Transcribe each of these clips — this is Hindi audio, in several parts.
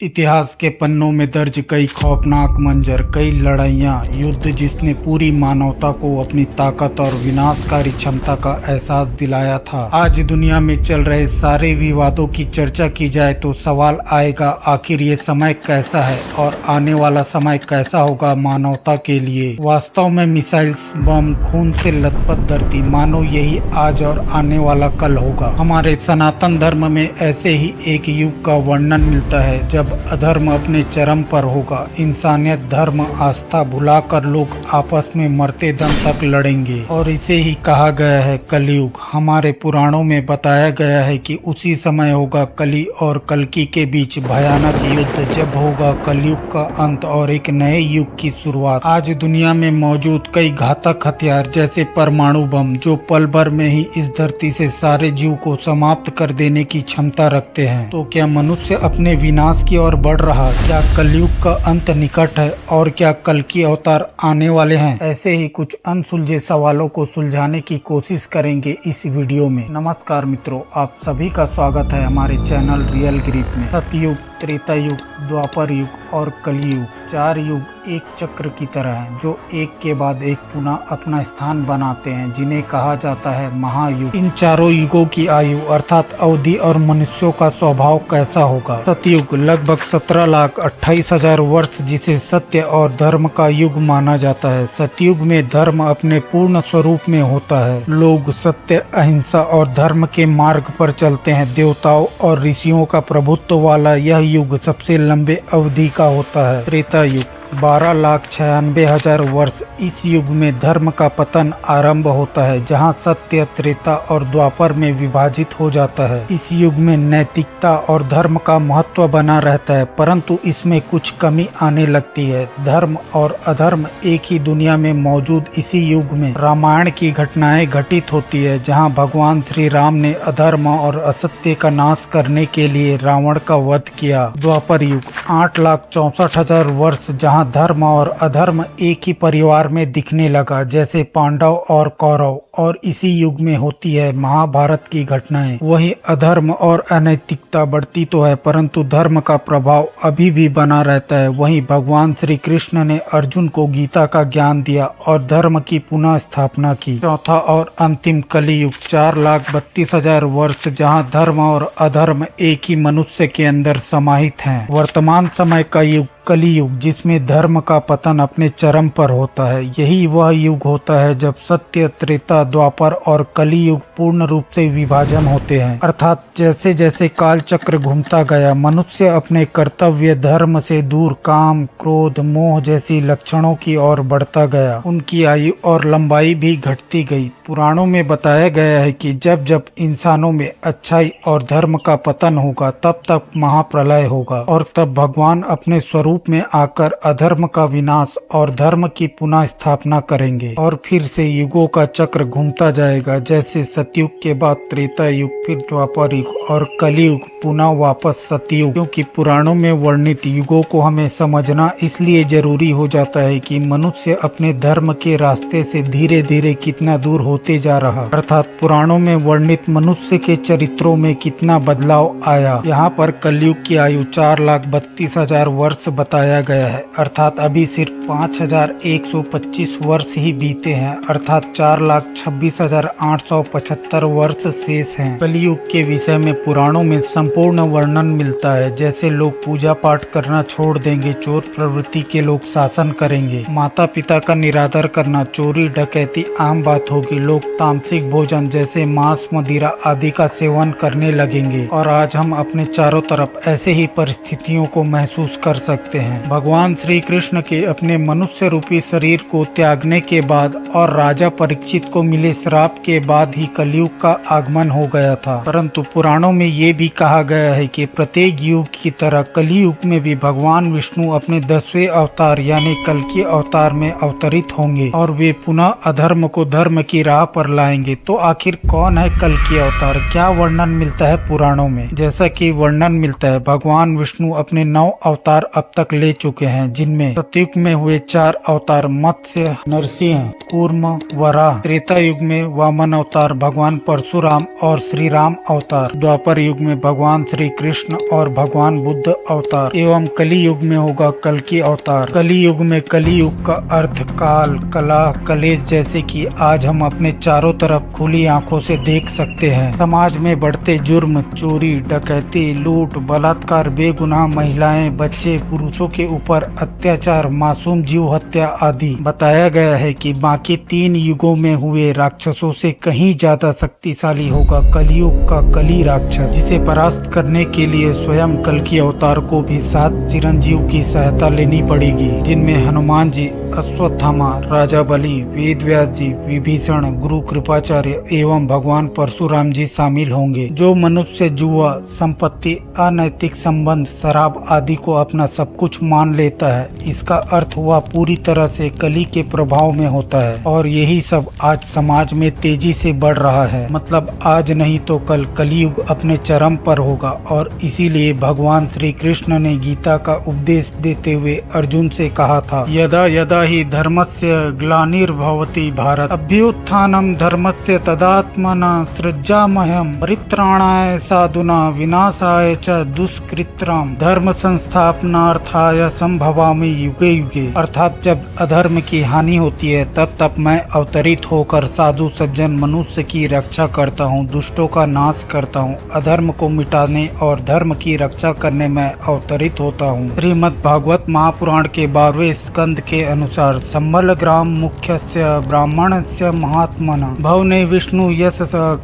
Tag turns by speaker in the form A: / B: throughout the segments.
A: इतिहास के पन्नों में दर्ज कई खौफनाक मंजर, कई लड़ाइयाँ, युद्ध जिसने पूरी मानवता को अपनी ताकत और विनाशकारी क्षमता का एहसास दिलाया था। आज दुनिया में चल रहे सारे विवादों की चर्चा की जाए तो सवाल आएगा, आखिर ये समय कैसा है और आने वाला समय कैसा होगा मानवता के लिए। वास्तव में मिसाइल्स, बम, खून से लथपथ धरती, मानो यही आज और आने वाला कल होगा। हमारे सनातन धर्म में ऐसे ही एक युग का वर्णन मिलता है जब अधर्म अपने चरम पर होगा। इंसानियत, धर्म, आस्था भुलाकर लोग आपस में मरते दम तक लड़ेंगे और इसे ही कहा गया है कलयुग। हमारे पुराणों में बताया गया है कि उसी समय होगा कली और कल्कि के बीच भयानक युद्ध, जब होगा कलयुग का अंत और एक नए युग की शुरुआत। आज दुनिया में मौजूद कई घातक हथियार जैसे परमाणु बम, जो पल भर में ही इस धरती से सारे जीव को समाप्त कर देने की क्षमता रखते हैं। तो क्या मनुष्य अपने विनाश की ओर बढ़ रहा? क्या कलयुग का अंत निकट है और क्या कल्कि अवतार आने वाले हैं? ऐसे ही कुछ अनसुलझे सवालों को सुलझाने की कोशिश करेंगे इस वीडियो में। नमस्कार मित्रों, आप सभी का स्वागत है हमारे चैनल रियल ग्रिप में। सतयुग, त्रेता युग, द्वापर युग और कलयुग, चार युग एक चक्र की तरह हैं, जो एक के बाद एक पुनः अपना स्थान बनाते हैं, जिन्हें कहा जाता है महायुग। इन चारों युगों की आयु अर्थात अवधि और मनुष्यों का स्वभाव कैसा होगा? सतयुग लगभग 17,28,000 वर्ष, जिसे सत्य और धर्म का युग माना जाता है। सतयुग में धर्म अपने पूर्ण स्वरूप में होता है। लोग सत्य, अहिंसा और धर्म के मार्ग पर चलते हैं। देवताओं और ऋषियों का प्रभुत्व वाला यह युग सबसे लंबे अवधि का होता है। त्रेता युग 12,96,000 वर्ष, इस युग में धर्म का पतन आरंभ होता है, जहां सत्य, त्रेता और द्वापर में विभाजित हो जाता है। इस युग में नैतिकता और धर्म का महत्व बना रहता है, परंतु इसमें कुछ कमी आने लगती है। धर्म और अधर्म एक ही दुनिया में मौजूद इसी युग में रामायण की घटनाएं घटित होती है, जहां भगवान श्री राम ने अधर्म और असत्य का नाश करने के लिए रावण का वध किया। द्वापर युग 8,64,000 वर्ष, जहां धर्म और अधर्म एक ही परिवार में दिखने लगा, जैसे पांडव और कौरव, और इसी युग में होती है महाभारत की घटनाएं। वही अधर्म और अनैतिकता बढ़ती तो है, परंतु धर्म का प्रभाव अभी भी बना रहता है। वहीं भगवान श्री कृष्ण ने अर्जुन को गीता का ज्ञान दिया और धर्म की पुनः स्थापना की। चौथा और अंतिम कलयुग 4,32,000 वर्ष, जहां धर्म और अधर्म एक ही मनुष्य के अंदर समाहित हैं। वर्तमान समय का युग कलयुग, जिसमें धर्म का पतन अपने चरम पर होता है। यही वह युग होता है जब सत्य, त्रेता, द्वापर और कलयुग पूर्ण रूप से विभाजन होते हैं। अर्थात जैसे जैसे काल चक्र घूमता गया, मनुष्य अपने कर्तव्य धर्म से दूर काम, क्रोध, मोह जैसी लक्षणों की ओर बढ़ता गया। उनकी आयु और लंबाई भी घटती गई। पुराणों में बताया गया है कि जब जब इंसानों में अच्छाई और धर्म का पतन होगा, तब तब महाप्रलय होगा और तब भगवान अपने स्वरूप में आकर अधर्म का विनाश और धर्म की पुनः स्थापना करेंगे और फिर से युगों का चक्र घूमता जाएगा। जैसे सतयुग के बाद त्रेता युग, फिर द्वापर युग और कलयुग, पुनः वापस सतयुग। क्योंकि पुराणों में वर्णित युगों को हमें समझना इसलिए जरूरी हो जाता है कि मनुष्य अपने धर्म के रास्ते से धीरे धीरे कितना दूर होते जा रहा, अर्थात पुराणों में वर्णित मनुष्य के चरित्रों में कितना बदलाव आया। यहाँ पर कलयुग की आयु 4,32,000 वर्ष बताया गया है, अर्थात अभी सिर्फ 5,125 वर्ष ही बीते हैं, अर्थात 4,26,875 वर्ष शेष हैं। कलयुग के विषय में पुराणों में संपूर्ण वर्णन मिलता है। जैसे लोग पूजा पाठ करना छोड़ देंगे, चोर प्रवृत्ति के लोग शासन करेंगे, माता पिता का निरादर करना, चोरी डकैती आम बात होगी, लोग तामसिक भोजन जैसे मांस, मदिरा आदि का सेवन करने लगेंगे। और आज हम अपने चारों तरफ ऐसे ही परिस्थितियों को महसूस कर सकते हैं। भगवान श्री कृष्ण के अपने मनुष्य रूपी शरीर को त्यागने के बाद और राजा परीक्षित को मिले श्राप के बाद ही कलयुग का आगमन हो गया था। परंतु पुराणों में ये भी कहा गया है कि प्रत्येक युग की तरह कलयुग में भी भगवान विष्णु अपने 10वें अवतार यानी कल्कि अवतार में अवतरित होंगे और वे पुनः अधर्म को धर्म की राह पर लाएंगे। तो आखिर कौन है कल्कि अवतार? क्या वर्णन मिलता है पुराणों में? जैसा कि वर्णन मिलता है, भगवान विष्णु अपने 9 अवतार अब तक ले चुके हैं, जिनमें सतयुग में हुए 4 अवतार मत्स्य, नरसिंह, कूर्म, वराह, त्रेता युग में वामन अवतार भगवान परशुराम और श्री राम अवतार, द्वापर युग में भगवान श्री कृष्ण और भगवान बुद्ध अवतार एवं कली युग में होगा कल्कि अवतार। कली युग में कली युग का अर्थ काल, कला, कलेश जैसे कि आज हम अपने चारों तरफ खुली आंखों से देख सकते हैं। समाज में बढ़ते जुर्म, चोरी, डकैती, लूट, बलात्कार, बेगुनाह महिलाएं, बच्चे, पुरुषों के ऊपर अत्याचार, मासूम जीव हत्या आदि। बताया गया है कि बाकी 3 युगों में हुए राक्षसों से कहीं ज्यादा शक्तिशाली होगा कलियुग का कली राक्षस, जिसे परास्त करने के लिए स्वयं कल्कि अवतार को भी 7 चिरंजीव की सहायता लेनी पड़ेगी, जिनमें हनुमान जी, अश्वत्थामा, राजा बलि, वेद व्यास जी, विभीषण, गुरु कृपाचार्य एवं भगवान परशुराम जी शामिल होंगे। जो मनुष्य जुआ, संपत्ति, अनैतिक संबंध, शराब आदि को अपना सब कुछ मान लेता है, इसका अर्थ वह पूरी तरह से कली के प्रभाव में होता है। और यही सब आज समाज में तेजी से बढ़ रहा है। मतलब आज नहीं तो कल कलियुग अपने चरम पर होगा। और इसीलिए भगवान श्री कृष्ण ने गीता का उपदेश देते हुए अर्जुन से कहा था, यदा यदा ही धर्मस्य ग्लानिर्भवति भारत अभ्युत्थानम धर्मस्य तदात्मना सृजामह्यम परित्राणाय साधुना विनाशाय च दुष्कृत्राम धर्म संस्थापनार्थाय संभवामि युगे युगे। अर्थात जब अधर्म की हानि होती है तब मैं अवतरित होकर साधु सज्जन मनुष्य की रक्षा करता हूँ, दुष्टों का नाश करता हूँ, अधर्म को मिटाने और धर्म की रक्षा करने में अवतरित होता हूँ। श्रीमद् भागवत महापुराण के 12वें स्कंद के अनुसार संबल ग्राम मुख्यस्य ब्राह्मणस्य महात्मना भवने विष्णु यश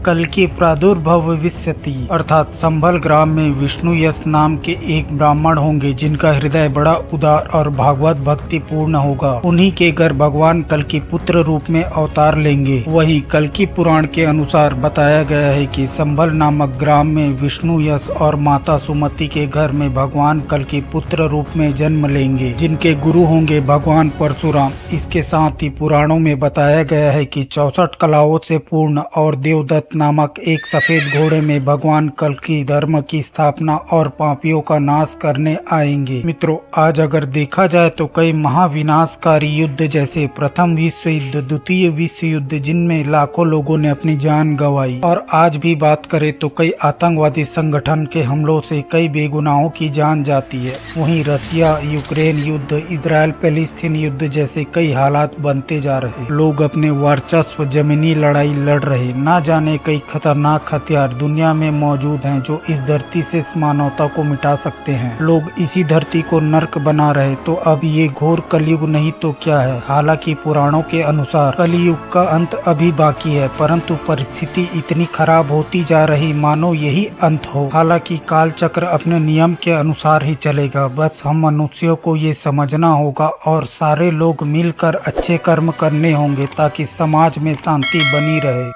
A: कल्कि प्रादुर्भव विष्यति। अर्थात संबल ग्राम में विष्णु यश नाम के एक ब्राह्मण होंगे, जिनका हृदय बड़ा उदार और भागवत भक्ति पूर्ण होगा। उन्हीं के घर भगवान कल्कि पुत्र रूप में अवतार लेंगे। वहीं कल्कि पुराण के अनुसार बताया गया है कि संबल नामक ग्राम में विष्णु यश और माता सुमति के घर में भगवान कल्कि पुत्र रूप में जन्म लेंगे, जिनके गुरु होंगे भगवान परशुराम। इसके साथ ही पुराणों में बताया गया है कि 64 कलाओं से पूर्ण और देवदत्त नामक एक सफेद घोड़े में भगवान कल्कि धर्म की स्थापना और पापियों का नाश करने आएंगे। मित्रों, आज अगर देखा जाए तो कई महाविनाशकारी युद्ध जैसे प्रथम विश्व युद्ध, द्वितीय विश्व युद्ध, जिनमें लाखों लोगों ने अपनी जान गंवाई, और आज भी बात करें तो कई आतंकवादी संगठन के हमलों से कई बेगुनाहों की जान जाती है। वहीं रशिया यूक्रेन युद्ध, इजराइल पैलेस्टीन युद्ध जैसे कई हालात बनते जा रहे। लोग अपने वर्चस्व जमीनी लड़ाई लड़ रहे। ना जाने कई खतरनाक हथियार दुनिया में मौजूद हैं जो इस धरती से मानवता को मिटा सकते हैं। लोग इसी धरती को नर्क बना रहे। तो अब ये घोर कलयुग नहीं तो क्या है। हालांकि पुराणों के अनुसार कलयुग का अंत अभी बाकी है, परंतु परिस्थिति इतनी खराब होती जा रही मानो यही अंत हो। हालांकि काल चक्र अपने नियम के अनुसार ही चलेगा। बस हम मनुष्यों को ये समझना होगा और सारे लोग मिलकर अच्छे कर्म करने होंगे ताकि समाज में शांति बनी रहे।